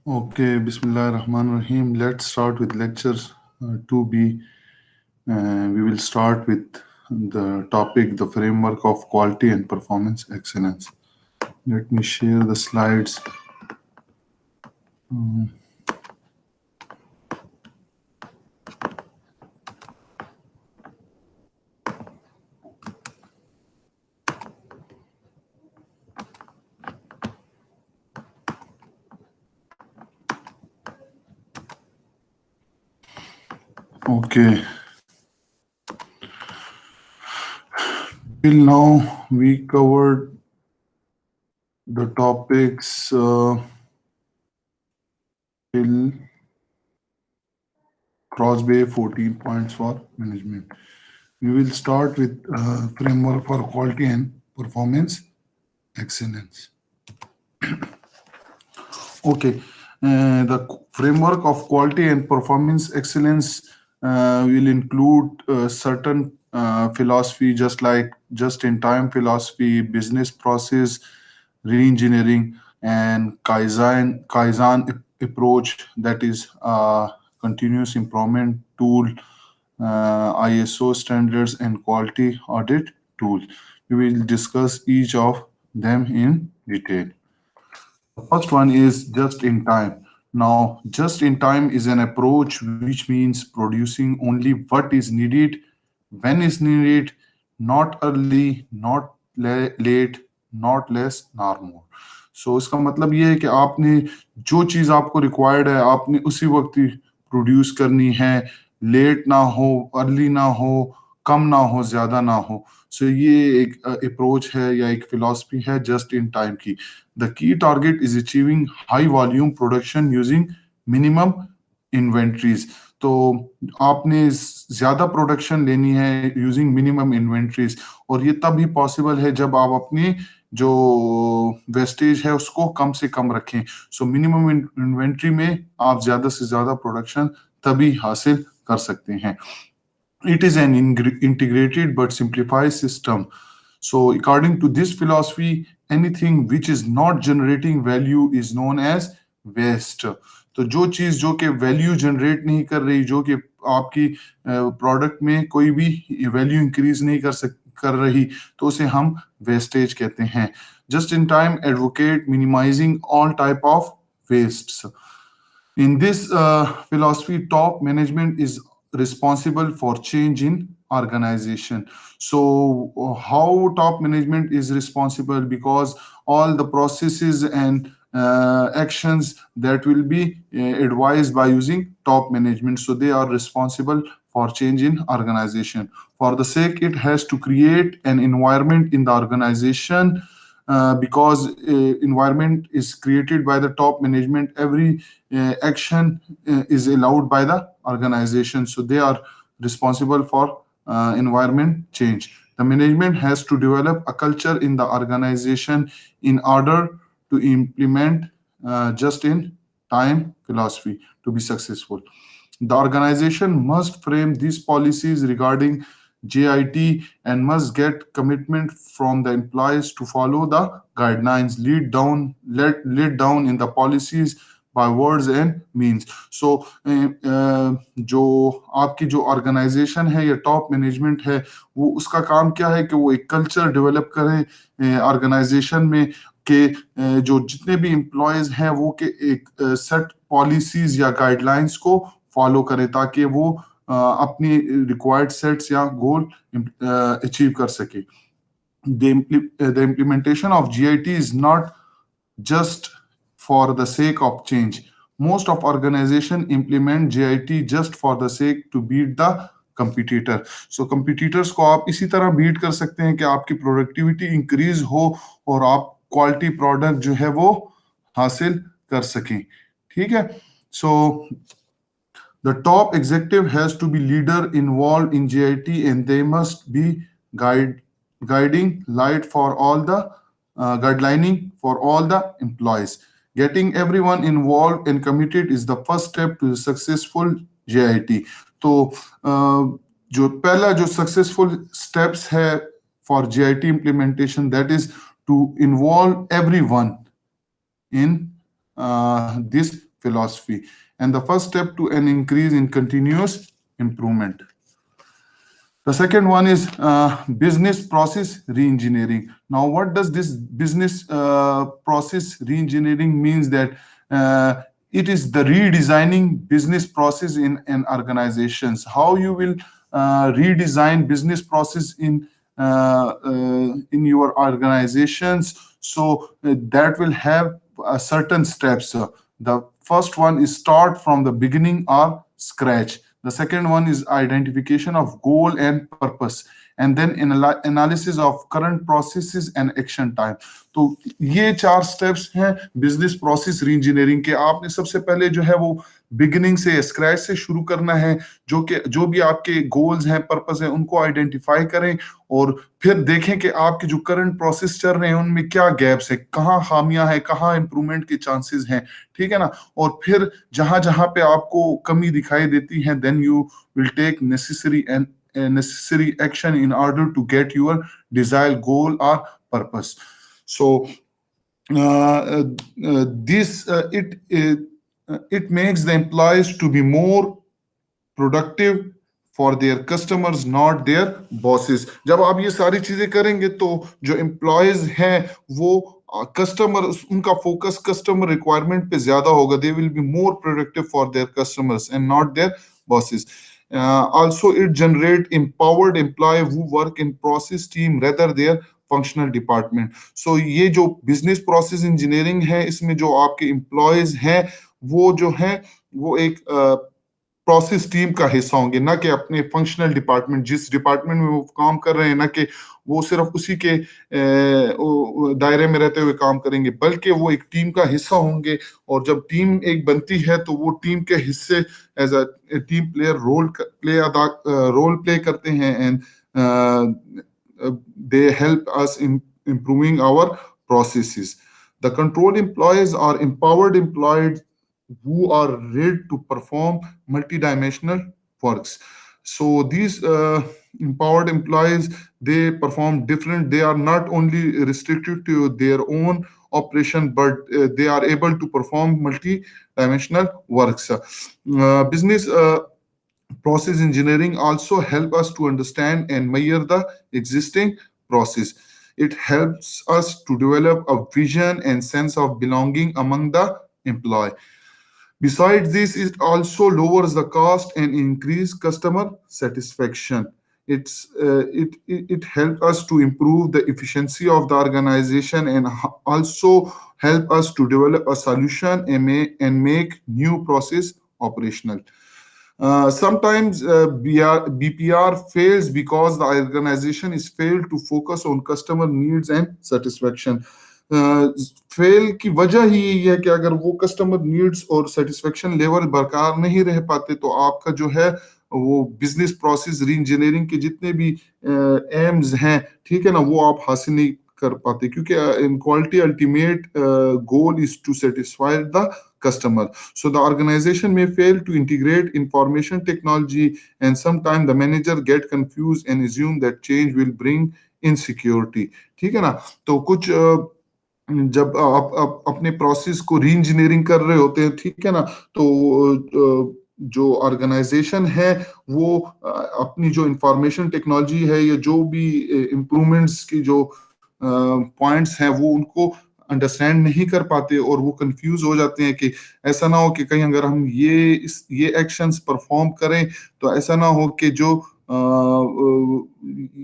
Okay, Bismillah Rahman Rahim. Let's start with lecture 2B. We will start with the topic, the framework of quality and performance excellence. Let me share the slides. Okay, till now we covered the topics till Crossbay 14 points for management. We will start with framework for quality and performance excellence. Okay, the framework of quality and performance excellence will include certain philosophy, just like just-in-time philosophy, business process, re-engineering, and Kaizen approach, that is continuous improvement tool, ISO standards, and quality audit tool. We will discuss each of them in detail. The first one is just in time. Now, just in time is an approach which means producing only what is needed, when is needed, not early, not late, not less, nor more. So इसका मतलब ये है कि आपने जो चीज़ आपको required है आपने उसी वक्त ही प्रोड्यूस करनी है, लेट ना हो, अर्ली ना हो, कम ना हो, ज़्यादा ना हो. सो ये एक अप्रोच है या एक फिलॉसफी है जस्ट इन टाइम की. The key target is achieving high volume production using minimum inventories. तो आपने ज्यादा प्रोडक्शन लेनी है यूजिंग मिनिमम इन्वेंट्रीज, और ये तभी पॉसिबल है जब आप अपनी जो वेस्टेज है उसको कम से कम रखें. सो मिनिमम इन्वेंट्री में आप ज्यादा से ज्यादा प्रोडक्शन तभी हासिल कर सकते हैं. It is an integrated but simplified system. So, according to this philosophy, anything which is not generating value is known as waste. तो जो चीज जो कि वैल्यू जनरेट नहीं कर रही, जो कि आपकी प्रोडक्ट में कोई भी वैल्यू इंक्रीज नहीं कर रही, तो उसे हम वेस्टेज कहते हैं. Just in time advocate minimising all type of wastes. In this philosophy, top management is responsible for change in organization. So, how top management is responsible? Because all the processes and actions that will be advised by using top management. So, they are responsible for change in organization. For the sake, it has to create an environment in the organization, because environment is created by the top management. Every action is allowed by the organization, so they are responsible for environment change. The management has to develop a culture in the organization in order to implement just in time philosophy to be successful. The organization must frame these policies regarding JIT and must get commitment from the employees to follow the guidelines laid down in the policies by words and means. So जो आपकी जो organisation है या top management है, वो उसका काम क्या है कि वो एक कल्चर डेवलप करें ऑर्गेनाइजेशन में, कि जो जितने भी एम्प्लॉयज हैं वो के एक सेट पॉलिसीज या गाइडलाइंस को फॉलो करें, ताकि वो अपनी रिक्वायर्ड सेट्स या गोल अचीव कर सके. The implementation of GIT is not just for the sake of change. Most of organization implement JIT just for the sake to beat the competitor. So competitors को आप इसी तरह beat कर सकते हैं कि आपकी प्रोडक्टिविटी इंक्रीज हो और आप क्वालिटी प्रोडक्ट जो है वो हासिल कर सकें. ठीक है. सो the top executive has to be leader involved in JIT, and they must be guiding light for all the guidelining for all the employees. Getting everyone involved and committed is the first step to successful JIT. तो जो पहला जो successful steps है for JIT implementation, that is to involve everyone in this philosophy, and the first step to an increase in continuous improvement. The second one is business process reengineering. Now, what does this business process reengineering means? That it is the redesigning business process in an organizations. How you will redesign business process in your organizations. So that will have certain steps. The first one is start from the beginning or scratch. The second one is identification of goal and purpose, and then analysis of current processes and action time. तो ये चार steps हैं business process री engineering के. आपने सबसे पहले जो है वो बिगिनिंग से स्क्रैच से शुरू करना है. जो भी आपके गोल्स हैं, पर्पस है, उनको आइडेंटिफाई करें और फिर देखें कि आपके जो करंट प्रोसेस चल रहे हैं उनमें क्या गैप्स है, कहाँ खामियां है, कहाँ इंप्रूवमेंट के चांसेस हैं. ठीक है ना. और फिर जहां जहां पे आपको कमी दिखाई देती है, then you will take necessary action in order to get your desired goal or purpose. So this it makes the employees to be more productive for their customers, not their bosses. जब आप ये सारी चीजें करेंगे तो जो employees हैं वो कस्टमर, उनका फोकस कस्टमर रिक्वायरमेंट पे ज्यादा होगा. They will be more productive for their customers and not their bosses. Also it generate empowered employee who work in process team rather their functional department. So ये जो business process engineering है, इसमें जो आपके employees हैं वो जो है वो एक प्रोसेस टीम का हिस्सा होंगे, ना कि अपने फंक्शनल डिपार्टमेंट, जिस डिपार्टमेंट में वो काम कर रहे हैं, ना कि वो सिर्फ उसी के दायरे में रहते हुए काम करेंगे, बल्कि वो एक टीम का हिस्सा होंगे. और जब टीम एक बनती है तो वो टीम के हिस्से as a team player role play करते हैं. And they help us in improving our processes. The control employees are empowered employees who are ready to perform multidimensional works. So these empowered employees, they perform different. They are not only restricted to their own operation, but they are able to perform multi-dimensional works. Business process engineering also help us to understand and measure the existing process. It helps us to develop a vision and sense of belonging among the employee. Besides this, it also lowers the cost and increase customer satisfaction. It helps us to improve the efficiency of the organization and also help us to develop a solution and make new process operational. Sometimes BPR fails because the organization is failed to focus on customer needs and satisfaction. Fail की वजह ही यही है कि अगर वो customer needs और satisfaction level बरकरार नहीं रह पाते तो आपका जो है वो बिजनेस प्रोसेस री इंजीनियरिंग के जितने भी एम्स हैं, ठीक है ना, वो आप हासिल नहीं कर पाते. क्योंकि in quality ultimate goal is to satisfy the customer. So the organization may fail to integrate information technology, and sometimes the manager get confused and assume that change will bring insecurity. ठीक है ना. तो कुछ जब आप अपने process को री इंजीनियरिंग कर रहे होते हैं, ठीक है ना, तो जो ऑर्गेनाइजेशन है वो अपनी जो इंफॉर्मेशन टेक्नोलॉजी है या जो भी इम्प्रूवमेंट्स की जो पॉइंट्स हैं वो उनको अंडरस्टैंड नहीं कर पाते और वो कंफ्यूज हो जाते हैं कि ऐसा ना हो कि कहीं अगर हम ये एक्शंस परफॉर्म करें तो ऐसा ना हो कि जो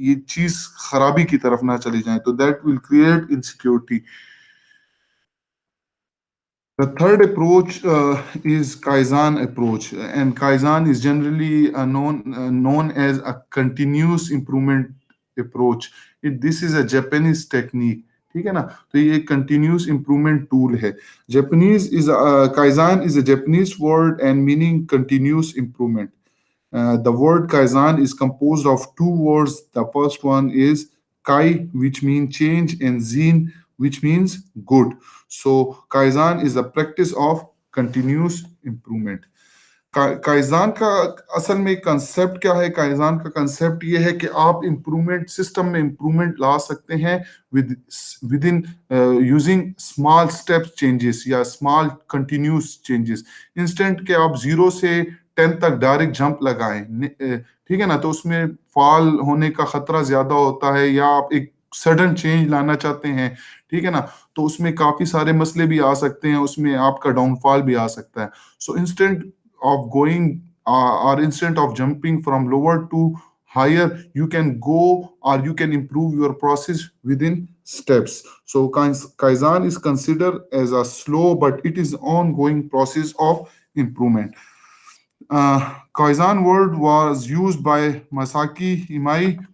ये चीज खराबी की तरफ ना चली जाए. तो that will create insecurity. The third approach is Kaizen approach, and Kaizen is generally known as a continuous improvement approach. This is a Japanese technique. ठीक है ना. तो ये कंटिन्यूस इम्प्रूवमेंट टूल है. Japanese is Kaizen is a Japanese word and meaning continuous improvement. The word Kaizen is composed of two words. The first one is Kai, which means change, and Zin, which means good. So Kaizen is the practice of continuous improvement. काइजान का असल में concept क्या है? काइजान का concept ये है कि आप इम्प्रूवमेंट सिस्टम में इम्प्रूवमेंट ला सकते हैं with with in using small step changes या स्मॉल कंटिन्यूस चेंजेस। इंस्टेंट के आप 0 से 10 तक डायरेक्ट जंप लगाएं, ठीक है ना, तो उसमें फॉल होने का खतरा ज्यादा होता है, या आप एक सडन चेंज लाना चाहते हैं, ठीक है ना, तो उसमें काफी सारे मसले भी आ सकते हैं, उसमें आपका डाउनफॉल भी आ सकता है। सो instant of going or instead of jumping from lower to higher, you can go or you can improve your process within steps. So kaizen is considered as a slow but it is ongoing process of improvement. Kaizen word was used by Masaki Imai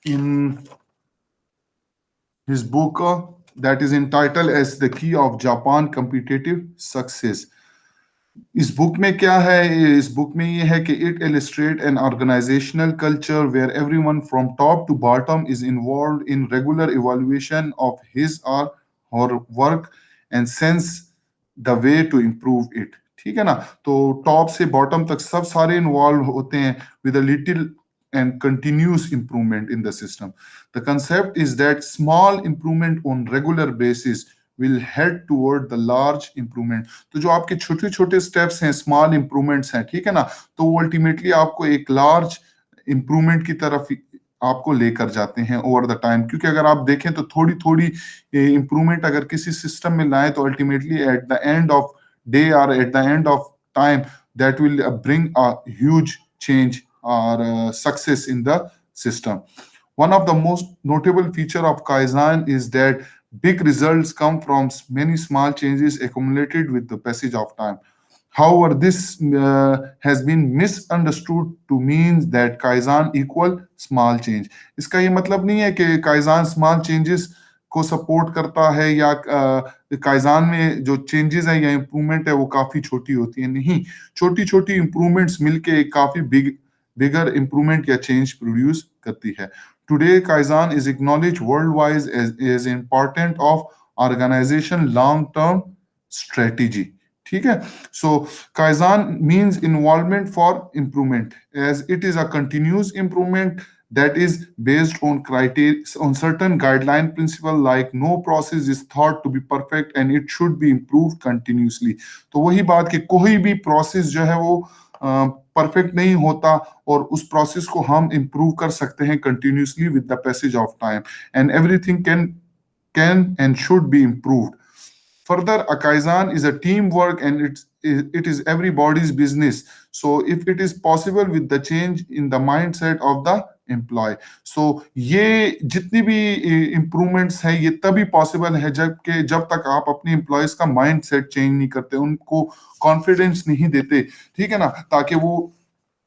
in his book that is entitled as the key of Japan competitive success. इस book में क्या है? इस book में ये है कि it illustrate an organizational culture where everyone from top to bottom is involved in regular evaluation of his or her work and sense the way to improve it। ठीक है ना, तो टॉप से बॉटम तक सब सारे इन्वॉल्व होते हैं with a little and continuous improvement in the system। The concept is that small improvement on regular basis will head toward the large improvement। तो जो आपके छोटे छोटे स्टेप्स हैं, स्मॉल इंप्रूवमेंट्स हैं, ठीक है ना, तो वो अल्टीमेटली आपको एक लार्ज इंप्रूवमेंट की तरफ आपको लेकर जाते हैं ओवर द टाइम। क्योंकि अगर आप देखें तो थोड़ी थोड़ी इंप्रूवमेंट अगर किसी सिस्टम में लाए तो ultimately at the end of day or at the end of time that will bring a huge change or success in the system। One of the most notable feature of Kaizen is that big results come from many small changes accumulated with the passage of time। However, this has been misunderstood to mean that Kaizen equal small change। इसका ये मतलब नहीं है कि Kaizen small changes को support करता है या काइजान में जो चेंजेस है या इम्प्रूवमेंट है वो काफी छोटी होती है। नहीं, छोटी छोटी इम्प्रूवमेंट्स मिलके काफी बिगर इम्प्रूवमेंट या चेंज प्रोड्यूस करती है। Today, Kaizen is acknowledged worldwide as important of organization long-term strategy। ठीक है, so Kaizen means involvement for improvement as it is a continuous improvement that is based on criteria on certain guideline principle like no process is thought to be perfect and it should be improved continuously। तो वही बात कि कोई भी process जो है वो perfect नहीं होता और उस प्रोसेस को हम इम्प्रूव कर सकते हैं continuously with the passage of time and everything can and should be improved. Further, a kaizen is a teamwork and it is everybody's business। So if it is possible with the change in the mindset of the employee। So ये जितनी भी improvements है ये तभी possible है जब तक आप अपने employees का mindset change नहीं करते, उनको confidence नहीं देते, ठीक है ना, ताकि वो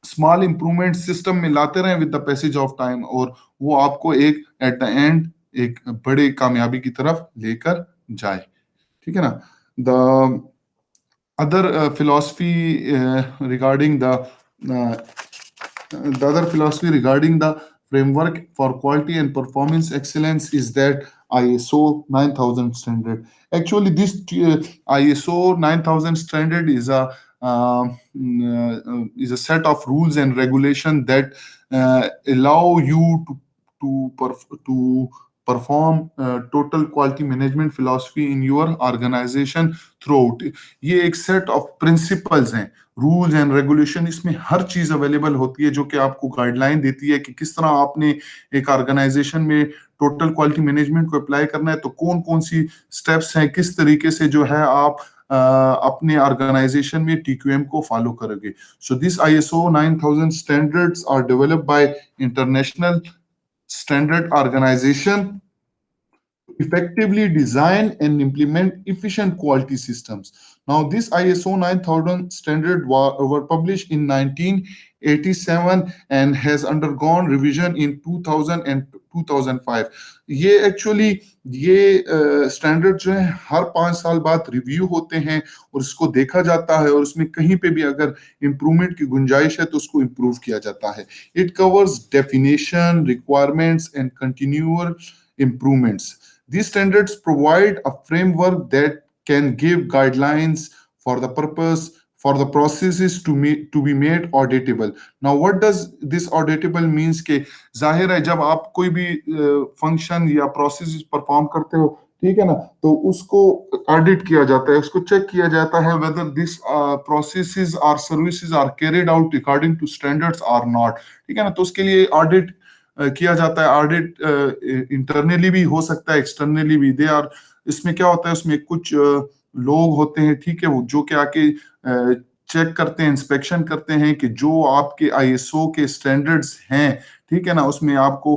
स्मॉल इंप्रूवमेंट सिस्टम में लाते रहें with the passage of time और वो आपको एक एट द एंड एक बड़े कामयाबी की तरफ लेकर जाए। ठीक है ना। The other philosophy regarding uh, the other philosophy regarding the framework for quality and performance excellence is that ISO 9000 standard। Actually, this ISO 9000 standard is a set of rules and regulation that allow you to perform total quality management philosophy in your organization throughout। ये एक set of principles हैं, rules and regulation, इसमें हर चीज available होती है जो कि आपको गाइडलाइन देती है कि किस तरह आपने एक ऑर्गेनाइजेशन में टोटल क्वालिटी मैनेजमेंट को अप्लाई करना है, तो कौन कौन सी स्टेप्स हैं, किस तरीके से जो है आप अपने ऑर्गेनाइजेशन में टीक्यूएम को फॉलो करोगे। So this ISO 9000 standards are developed by international standard organization effectively design and implement efficient quality systems। Now, this ISO 9000 standard were published in 1987 and has undergone revision in 2000 and 2005। ये actually ये standard जो है हर 5 साल बाद review होते हैं और इसको देखा जाता है और उसमें कहीं पे भी अगर इम्प्रूवमेंट की गुंजाइश है तो उसको इम्प्रूव किया जाता है। It covers definition, requirements and continual improvements। These standards provide a framework that can give guidelines for the purpose for the processes to be made auditable. Now what does this auditable means के जाहिर है जब आप कोई भी function या process perform करते हो, ठीक है ना, तो उसको ऑडिट किया जाता है, उसको चेक किया जाता है वेदर दिस प्रोसेसेस और services are carried out according to standards or not, ठीक है ना। तो उसके लिए ऑडिट किया जाता है। ऑडिट इंटरनली भी हो सकता है, एक्सटर्नली भी। दे आर, इसमें क्या होता है, उसमें कुछ लोग होते हैं, ठीक है, वो जो कि आके चेक करते हैं, इंस्पेक्शन करते हैं कि जो आपके आईएसओ के स्टैंडर्ड्स हैं, ठीक है ना, उसमें आपको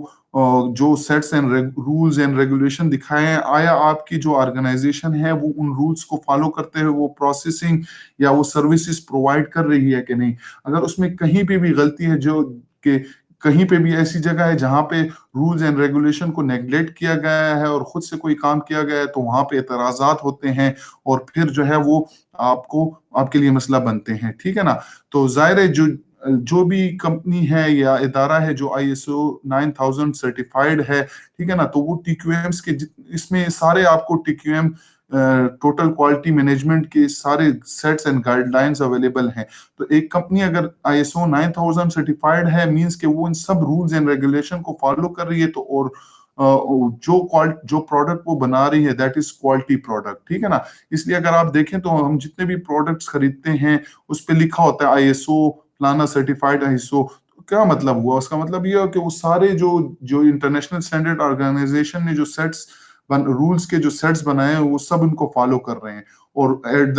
जो sets and rules and regulation दिखाए हैं, आया आपकी जो ऑर्गेनाइजेशन है वो उन रूल्स को फॉलो करते हुए वो प्रोसेसिंग या वो सर्विसेज प्रोवाइड कर रही है कि नहीं। अगर उसमें कहीं पे भी गलती है, जो कि कहीं पे भी ऐसी जगह है जहां पे रूल्स एंड रेगुलेशन को नेग्लेक्ट किया गया है और खुद से कोई काम किया गया है, तो वहां पे एतराजात होते हैं और फिर जो है वो आपको आपके लिए मसला बनते हैं, ठीक है ना। तो जाहिर है जो जो भी कंपनी है या इदारा है जो आईएसओ 9000 सर्टिफाइड है, ठीक है ना, तो वो टीक्यूएम्स के इसमें सारे आपको टीक्यूएम टोटल क्वालिटी मैनेजमेंट के सारे सेट्स एंड गाइडलाइंस अवेलेबल हैं। तो एक कंपनी अगर आईएसओ 9000 सर्टिफाइड है, मींस के वो इन सब रूल्स एंड रेगुलेशन को फॉलो कर रही है। तो और जो प्रोडक्ट वो बना रही है दैट इज क्वालिटी प्रोडक्ट, ठीक है ना। इसलिए अगर आप देखें तो हम जितने भी प्रोडक्ट्स खरीदते हैं उस पर लिखा होता है आईएसओ फलाना सर्टिफाइड आईएसओ। क्या मतलब हुआ उसका? मतलब ये है कि वो सारे जो जो इंटरनेशनल स्टैंडर्ड ऑर्गेनाइजेशन ने जो सेट्स रूल्स के जो सेट्स बनाए हैं वो सब इनको फॉलो कर रहे हैं, और at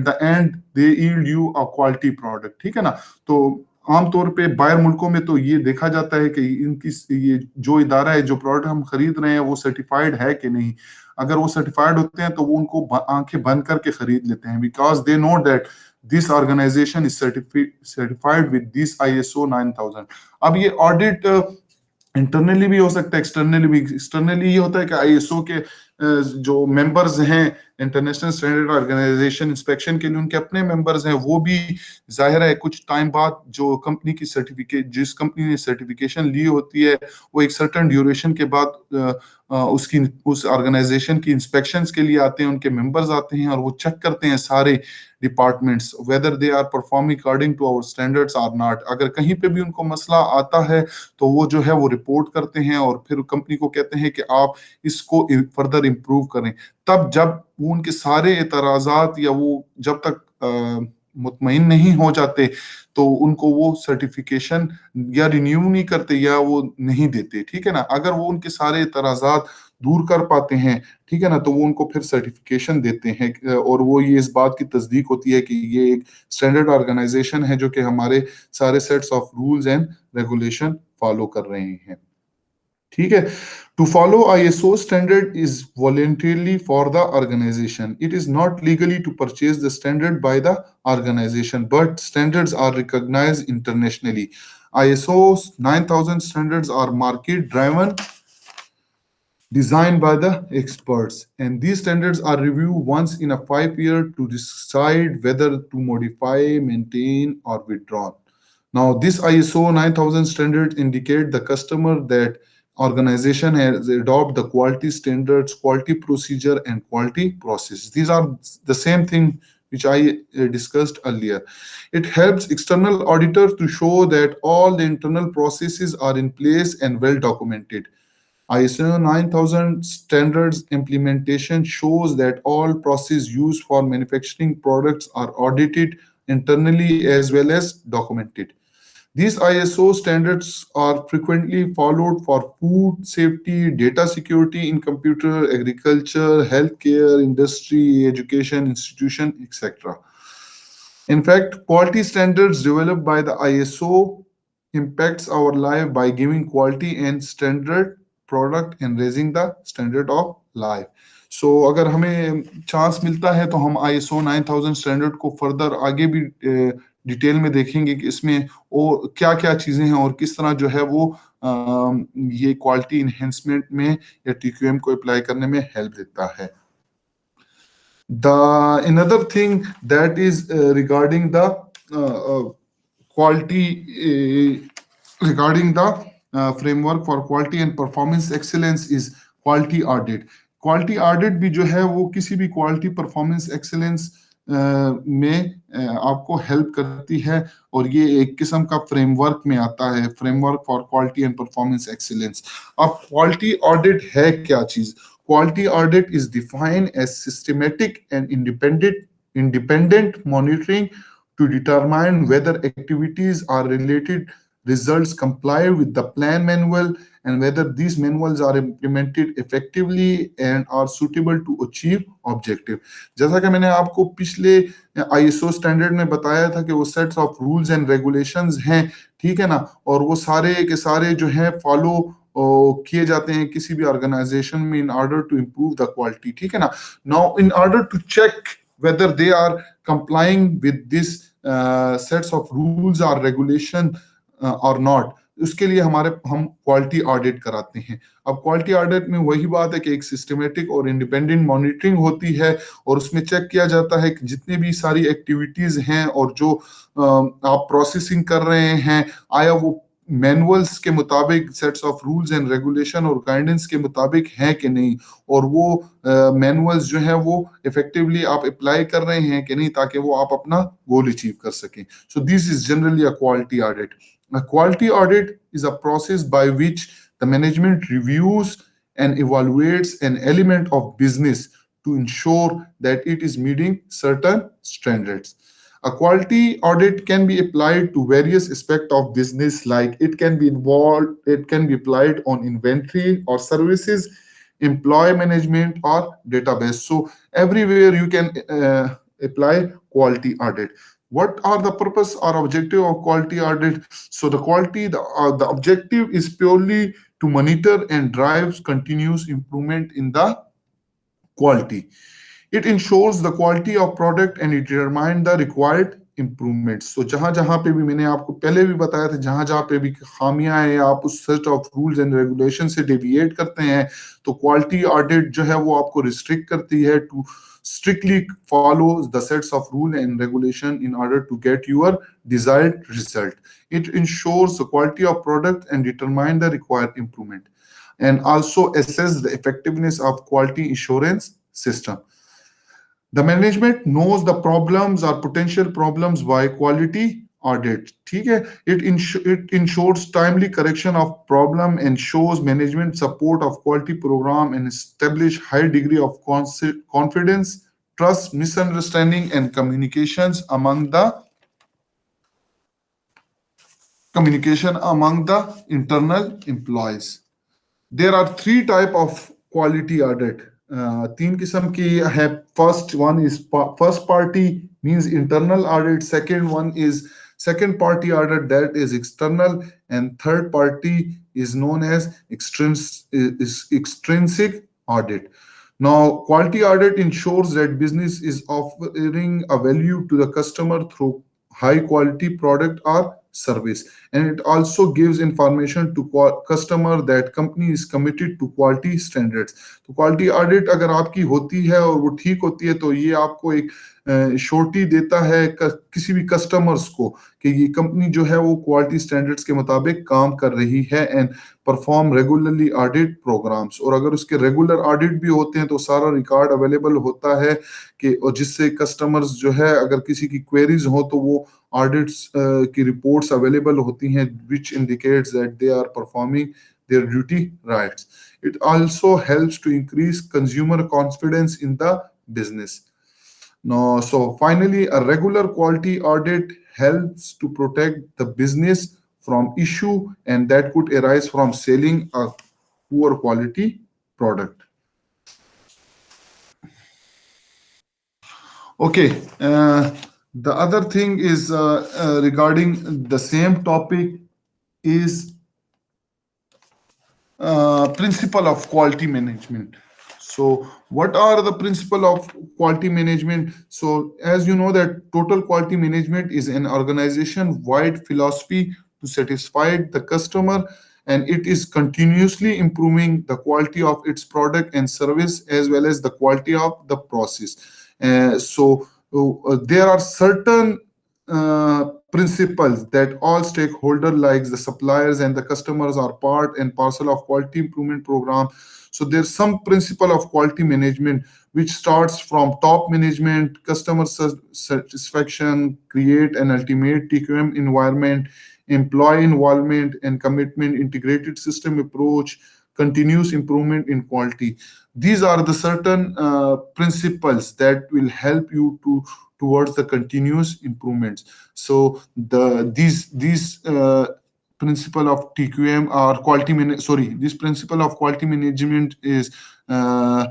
the and they yield you a quality product, ठीक है ना। तो आमतौर पे बाहर मुल्कों में तो ये देखा जाता है कि इनकी ये जो इदारा है, जो प्रोडक्ट हम खरीद रहे हैं वो सर्टिफाइड है कि नहीं। अगर वो सर्टिफाइड होते हैं तो वो उनको आंखें बंद करके खरीद लेते हैं, because they know that this organisation is certified with this ISO 9000। अब ये ऑडिट इंटरनली भी हो सकता है, एक्सटर्नली भी। एक्सटर्नली ये होता है कि आईएसओ के जो मेंबर्स हैं इंटरनेशनल स्टैंडर्ड ऑर्गेनाइजेशन इंस्पेक्शन के लिए, उनके अपने मेंबर्स हैं, वो भी जाहिर है कुछ टाइम बाद जो कंपनी की सर्टिफिकेट जिस कंपनी ने सर्टिफिकेशन ली होती है वो एक सर्टेन ड्यूरेशन के बाद उसकी उस ऑर्गेनाइजेशन की इंस्पेक्शंस के लिए आते हैं, उनके मेंबर्स आते हैं और वो चेक करते हैं सारे departments whether they are performing according to our standards or not. अगर कहीं पे भी उनको मसला आता है तो वो जो है वो रिपोर्ट करते हैं और फिर कंपनी को कहते हैं कि आप इसको फर्दर इम्प्रूव करें। तब जब वो उनके सारे एतराजात या वो जब तक मुतमईन नहीं हो जाते तो उनको वो सर्टिफिकेशन या रिन्यू नहीं करते या वो नहीं देते, ठीक है ना। अगर वो उनके सारे एतराजात दूर कर पाते हैं, ठीक है ना, तो वो उनको फिर सर्टिफिकेशन देते हैं और वो ये इस बात की तस्दीक होती है कि ये एक स्टैंडर्ड ऑर्गेनाइजेशन है जो कि हमारे सारे sets of rules and regulation follow कर रहे हैं, ठीक है। To follow ISO standard is voluntarily for the organisation. It is not legally to purchase the standard by the organisation, but standards are recognised internationally. ISO 9000 standards are market driven, designed by the experts, and these standards are reviewed once in a 5 year to decide whether to modify, maintain, or withdraw. Now, this ISO 9000 standards indicate the customer that organization has adopted the quality standards, quality procedure, and quality process. These are the same thing which I discussed earlier. It helps external auditors to show that all the internal processes are in place and well documented. ISO 9000 standards implementation shows that all processes used for manufacturing products are audited internally as well as documented. These ISO standards are frequently followed for food safety, data security in computer, agriculture, healthcare, industry, education, institution, etc. In fact, quality standards developed by the ISO impacts our life by giving quality and standard product and raising the standard of life. So अगर हमें chance मिलता है तो हम ISO 9000 standard को further आगे भी detail में देखेंगे कि इसमें वो क्या क्या चीजें हैं और किस तरह जो है वो ये क्वालिटी इन्हेंसमेंट में या TQM को अप्लाई करने में हेल्प देता है। The another thing that is regarding the quality, regarding the framework for quality and performance excellence is quality audit. Quality audit भी जो है वो किसी भी क्वालिटी परफॉर्मेंस एक्सेलेंस में आपको हेल्प करती है, और ये एक किस्म का फ्रेमवर्क में आता है, framework for quality and performance excellence. अब क्वालिटी ऑडिट है क्या चीज? Quality audit is defined as systematic and independent monitoring to determine whether activities are related, results comply with the plan manual, and whether these manuals are implemented effectively and are suitable to achieve objective। जैसा कि मैंने आपको पिछले ISO standard में बताया था कि वो sets of rules and regulations हैं, ठीक है ना, और वो सारे के सारे जो हैं फॉलो किए जाते हैं किसी भी ऑर्गेनाइजेशन में in order to improve the quality, ठीक है ना। Now in order to check whether they are complying with this sets of rules or regulation or not, उसके लिए हम क्वालिटी ऑडिट कराते हैं। अब क्वालिटी ऑडिट में वही बात है कि एक सिस्टमेटिक और इंडिपेंडेंट मॉनिटरिंग होती है, और उसमें चेक किया जाता है कि जितनी भी सारी एक्टिविटीज हैं और जो आप प्रोसेसिंग कर रहे हैं, आया वो मैनुअल्स के मुताबिक, sets of rules and regulation और गाइडेंस के मुताबिक है कि नहीं, और वो मैनुअल्स जो है वो इफेक्टिवली आप अप्लाई कर रहे हैं कि नहीं, ताकि वो आप अपना गोल अचीव कर सकें। So this is generally a quality audit. A quality audit is a process by which the management reviews and evaluates an element of business to ensure that it is meeting certain standards. A quality audit can be applied to various aspects of business, like it can be applied on inventory or services, employee management, or database. So everywhere you can apply quality audit. What are the purpose or objective of quality audit? So the objective is purely to monitor and drive continuous improvement in the quality. It ensures the quality of product and it determine the required improvements. So जहां जहां पे भी, मैंने आपको पहले भी बताया था, जहां जहां पे भी खामियां हैं, आप उस set of rules and regulation से डेविएट करते हैं, तो क्वालिटी ऑडिट जो है वो आपको रिस्ट्रिक्ट करती है to strictly follow the sets of rule and regulation in order to get your desired result. It ensures the quality of product and determine the required improvement, and also assess the effectiveness of quality assurance system. The management knows the problems or potential problems by quality audit, ठीक है। It ensures timely correction of problem and shows management support of quality program and establish high degree of confidence, trust, misunderstanding and communication among the internal employees. There are three type of quality audit. तीन किस्म की है। First one is first party, means internal audit. Second one is second party audit, that is external, and third party is known as extrinsic audit. Now, quality audit ensures that business is offering a value to the customer through high quality product or service, and it also gives information to customer that company is committed to quality standards. तो quality audit अगर आपकी होती है और वो ठीक होती है, तो ये आपको एक श्योरिटी देता है किसी भी कस्टमर्स को कि ये कंपनी जो है वो क्वालिटी स्टैंडर्ड्स के मुताबिक काम कर रही है, and perform regularly audit programmes. और अगर उसके रेगुलर ऑडिट भी होते हैं तो सारा रिकॉर्ड अवेलेबल होता है कि, और जिससे कस्टमर्स जो है अगर किसी की क्वेरीज हो तो वो ऑडिट्स की रिपोर्ट्स अवेलेबल होती हैं, which indicates that they are performing their duty rights. It also helps to increase consumer confidence in the business. Now, so finally, a regular quality audit helps to protect the business from issue and that could arise from selling a poor quality product. Okay. The other thing is regarding the same topic is principle of quality management. So what are the principle of quality management? So as you know that total quality management is an organization wide philosophy to satisfy the customer, and it is continuously improving the quality of its product and service as well as the quality of the process. So there are certain principles that all stakeholders like the suppliers and the customers are part and parcel of quality improvement program. So there's some principle of quality management which starts from top management, customer satisfaction, create an ultimate TQM environment, employee involvement and commitment, integrated system approach, continuous improvement in quality. These are the certain principles that will help you to towards the continuous improvements. So these principle of TQM or this principle of quality management is uh,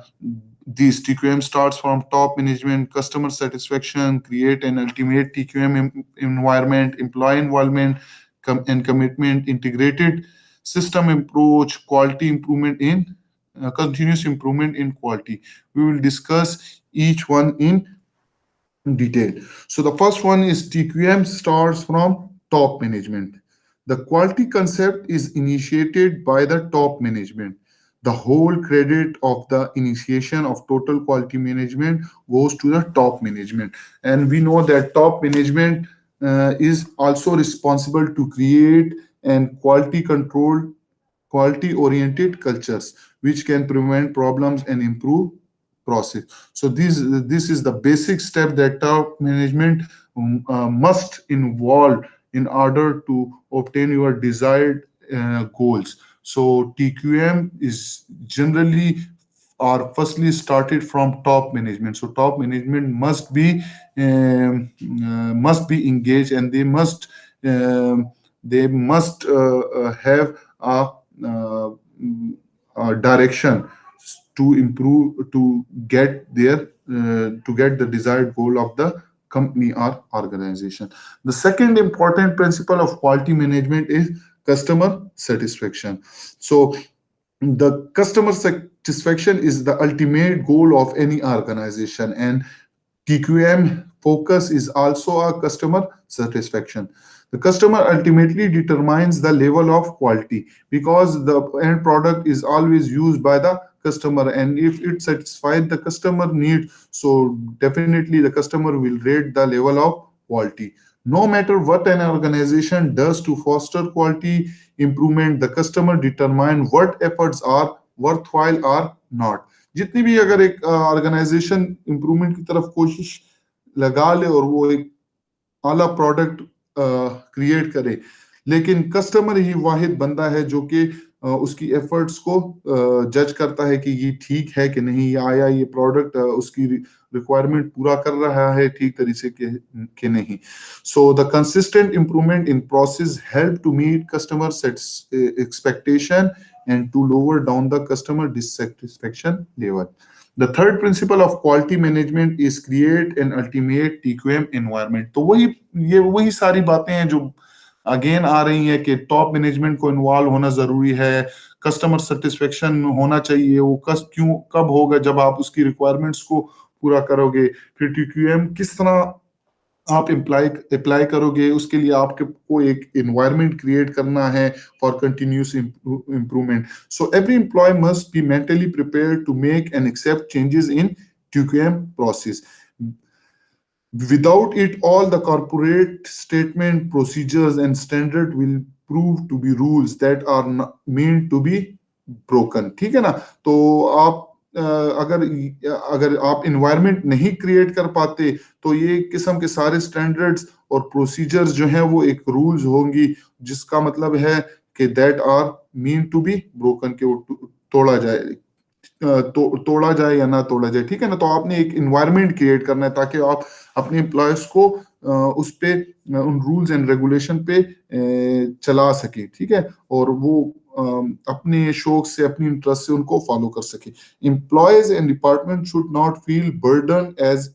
this TQM starts from top management, customer satisfaction, create an ultimate TQM environment, employee involvement, and commitment, integrated system approach, quality improvement in continuous improvement in quality. We will discuss each one in detail. So the first one is TQM starts from top management. The quality concept is initiated by the top management. The whole credit of the initiation of total quality management goes to the top management. And we know that top management is also responsible to create and quality control quality oriented cultures which can prevent problems and improve process. So this is the basic step that top management must involve in order to obtain your desired goals. So TQM is generally or firstly started from top management. So top management must be engaged, and they must have uh, a direction to improve to get the desired goal of the company or organization. The second important principle of quality management is customer satisfaction. So the customer satisfaction is the ultimate goal of any organization, and TQM focus is also a customer satisfaction. The customer ultimately determines the level of quality because the end product is always used by the customer, and if it satisfies the customer need, so definitely the customer will rate the level of quality. No matter what an organization does to foster quality improvement, the customer determine what efforts are worthwhile or not. जितनी भी अगर एक organisation improvement की तरफ कोशिश लगा ले और वो एक आला प्रोडक्ट क्रिएट करे, लेकिन कस्टमर ही वाहिद बंदा है जो कि उसकी एफर्ट्स को जज करता है कि ये ठीक है कि नहीं, या ये प्रोडक्ट उसकी रिक्वायरमेंट पूरा कर रहा है ठीक तरीके के नहीं. So the consistent improvement in process help to meet customer expectation and to lower down the customer dissatisfaction level. The third principle of quality management is create an ultimate TQM environment. तो वही सारी बातें हैं जो again आ रही हैं कि top management को इन्वॉल्व होना जरूरी है, कस्टमर सेटिस्फेक्शन होना चाहिए. वो कब होगा? जब आप उसकी रिक्वायरमेंट्स को पूरा करोगे. फिर TQM किस तरह आप अप्लाई करोगे, उसके लिए आपको एक एनवायरनमेंट क्रिएट करना है for continuous improvement. So every employee must be mentally prepared to make and accept changes in TQM process. Without it, all the corporate statement, procedures, and standard will prove to be rules that are meant to be broken. ठीक है ना? तो आप अगर अगर आप environment नहीं create कर पाते तो ये किस्म के सारे स्टैंडर्ड्स और प्रोसीजर्स जो हैं वो एक रूल्स होंगी, जिसका मतलब है कि that are mean to be broken, के वो तोड़ा जाए तोड़ा जाए या ना तोड़ा जाए. ठीक है ना? तो आपने एक इन्वायरमेंट क्रिएट करना है ताकि आप अपने एम्प्लॉयज को उस पे उन रूल्स एंड रेगुलेशन पे चला सके. ठीक है? और वो अपने शौक से, अपनी इंटरेस्ट से उनको फॉलो कर सके. Employees and department should not feel burden as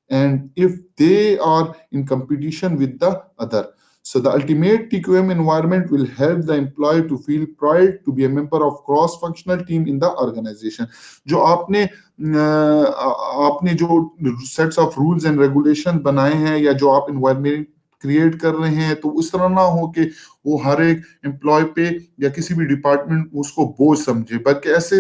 and if they are in competition with the other. So the ultimate TQM environment will help the employee to feel pride to be a member of cross-functional team in the organization. जो आपने जो sets of rules and regulation बनाए हैं या जो आप environment create कर रहे हैं, तो उस तरह ना हो कि वो हर एक एम्प्लॉय पे या किसी भी डिपार्टमेंट उसको बोझ समझे, बल्कि ऐसे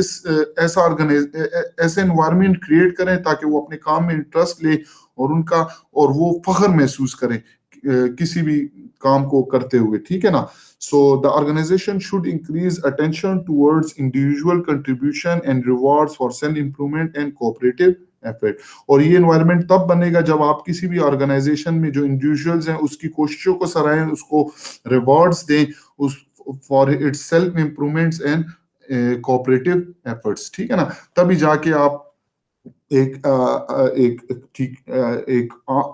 एनवायरनमेंट क्रिएट करें ताकि वो अपने काम में इंटरेस्ट ले और वो फख्र महसूस करें किसी भी काम को करते हुए, ठीक है ना. So the organisation should increase attention towards individual contribution and rewards for self improvement and cooperative effort. और ये एनवायरनमेंट तब बनेगा जब आप किसी भी ऑर्गेनाइजेशन में जो इंडिविजुअल्स हैं उसकी कोशिशों को सराहें, उसको रिवॉर्ड्स दें, उस for its self improvements and cooperative efforts, ठीक है ना. तभी जाके आप एक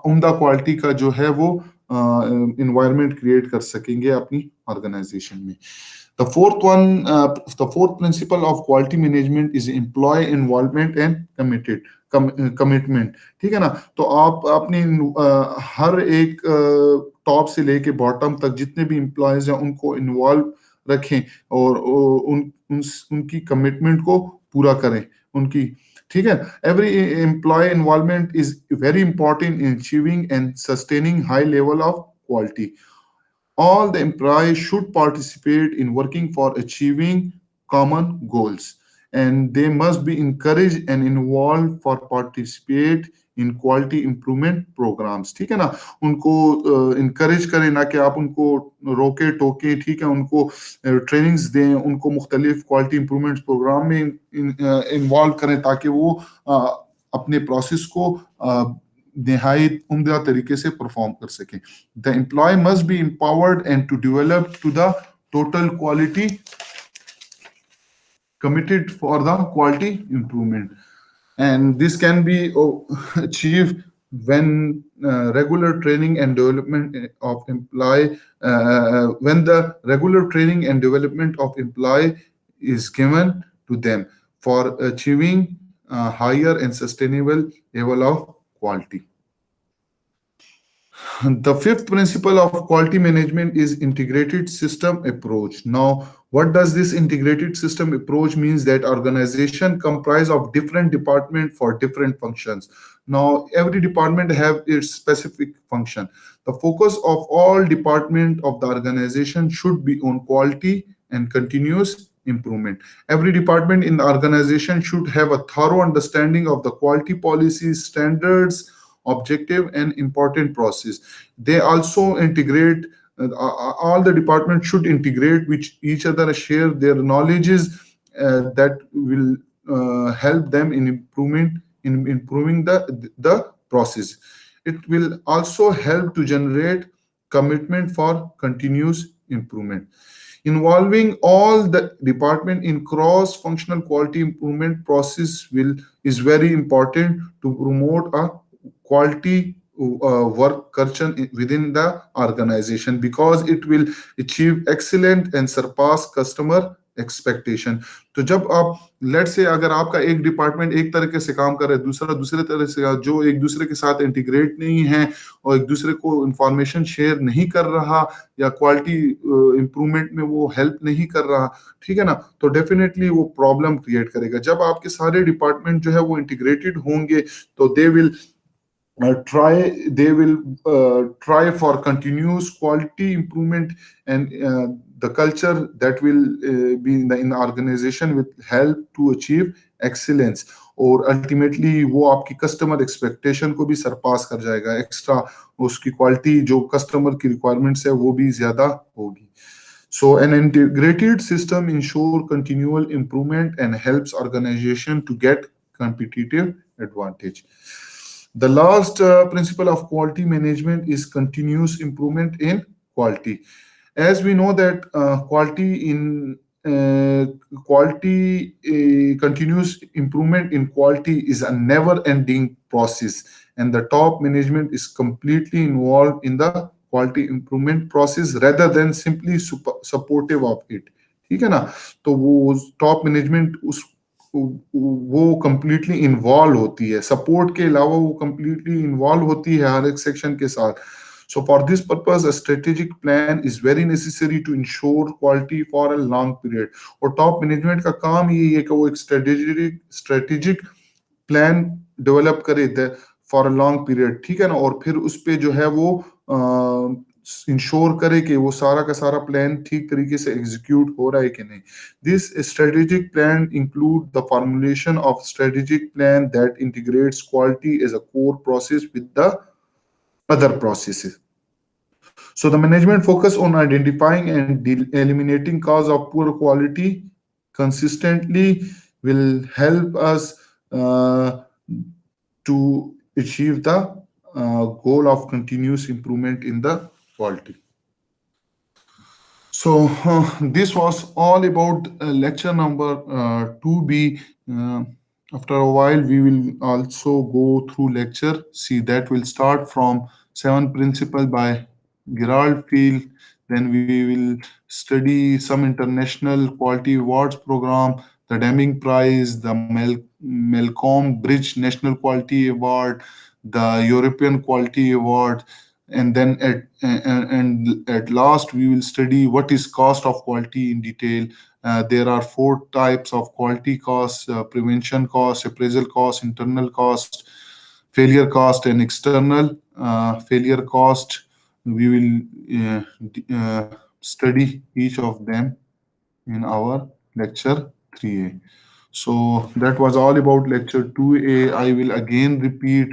उम्दा क्वालिटी का जो है वो इन्वायरमेंट क्रिएट कर सकेंगे अपनी ऑर्गेनाइजेशन में. The fourth principle of quality management is employee involvement and commitment. ठीक है ना. तो आप अपनी हर एक टॉप से लेके बॉटम तक जितने भी एम्प्लॉयज हैं उनको इन्वॉल्व रखें और उनकी कमिटमेंट को पूरा करें उनकी, ठीक है. Every employee involvement is very important in achieving and sustaining high level of quality. All the employees should participate in working for achieving common goals, and they must be encouraged and involved for participate in quality improvement programs. ठीक है ना. उनको encourage करें, ना कि आप उनको रोके टोके, ठीक है. उनको ट्रेनिंग्स दें, उनको मुख्तलिफ क्वालिटी इंप्रूवमेंट प्रोग्राम में इन्वॉल्व करें ताकि वो अपने प्रोसेस को निहायत उम्दा तरीके से परफॉर्म कर सकें. The employee must be empowered and to develop to the total quality committed for the quality improvement, and this can be achieved when regular training and development of employee when the regular training and development of employee is given to them for achieving higher and sustainable level of quality. The fifth principle of quality management is integrated system approach. Now, what does this integrated system approach means? That organization comprise of different department for different functions. Now, every department have its specific function. The focus of all department of the organization should be on quality and continuous improvement. Every department in the organization should have a thorough understanding of the quality policies, standards, objective and important process. They also integrate, all the departments should integrate with each other, share their knowledges that will help them in improving the process. It will also help to generate commitment for continuous improvement. Involving all the department in cross-functional quality improvement process is very important to promote a quality work culture within the organization, because it will achieve excellent and surpass customer expectation. तो जब आप late से अगर आपका एक department एक तरीके से काम कर रहा है, दूसरा दूसरे तरह से, जो एक दूसरे के साथ इंटीग्रेट नहीं है और एक दूसरे को इंफॉर्मेशन शेयर नहीं कर रहा या क्वालिटी इंप्रूवमेंट में वो हेल्प नहीं कर रहा, ठीक है ना, तो डेफिनेटली वो प्रॉब्लम क्रिएट करेगा. जब आपके सारे डिपार्टमेंट जो है वो इंटीग्रेटेड होंगे तो they will try for continuous quality improvement, and the culture that will be in the organization will help to achieve excellence. और अल्टीमेटली वो आपकी कस्टमर एक्सपेक्टेशन को भी सरपास कर जाएगा. एक्स्ट्रा उसकी क्वालिटी जो कस्टमर की रिक्वायरमेंट्स है वो भी ज्यादा होगी. So an integrated system ensure continual improvement and helps organization to get competitive advantage. The last principle of quality management is continuous improvement in quality. As we know that continuous improvement in quality is a never-ending process, and the top management is completely involved in the quality improvement process rather than simply supportive of it. ठीक है ना. तो वो top management वो completely involve होती है, support के अलावा वो कंप्लीटली इन्वॉल्व होती है हर एक सेक्शन के साथ. So for this purpose, a strategic plan is very necessary to ensure quality for a long period. और टॉप मैनेजमेंट का काम ये है कि वो एक स्ट्रेटेजिक प्लान डेवलप करे फॉर अ लॉन्ग पीरियड, ठीक है ना, और फिर उस पे जो है वो इंश्योर करे कि वो सारा का सारा प्लान ठीक तरीके से एग्जीक्यूट हो रहा है कि नहीं. This strategic plan include the formulation of strategic plan that integrates quality as a core process with the other processes. So the management focus on identifying and eliminating cause of poor quality consistently will help us uh, to achieve the goal of continuous improvement in the quality. So this was all about lecture number 2B. Uh, After a while, we will also go through lecture C that will start from seven principle by Gerald Field. Then we will study some international quality awards program, the Deming Prize, the Malcolm Bridge National Quality Award, the European Quality Award, and then at last we will study what is cost of quality in detail. There are four types of quality costs: prevention cost, appraisal cost, internal cost, failure cost, and external failure cost. We will study each of them in our lecture 3A. So that was all about lecture 2A. I will again repeat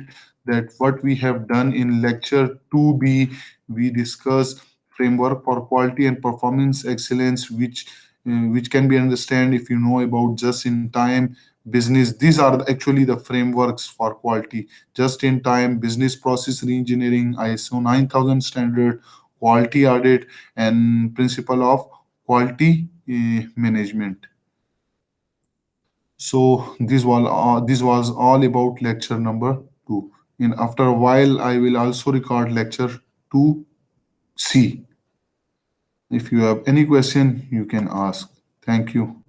that what we have done in lecture 2B, we discussed framework for quality and performance excellence, which can be understand if you know about just in time business. These are actually the frameworks for quality: just in time business process reengineering, ISO 9000 standard, quality audit, and principle of quality management. So this was all about lecture number 2. And after a while, I will also record lecture 2C. If you have any question, you can ask. Thank you.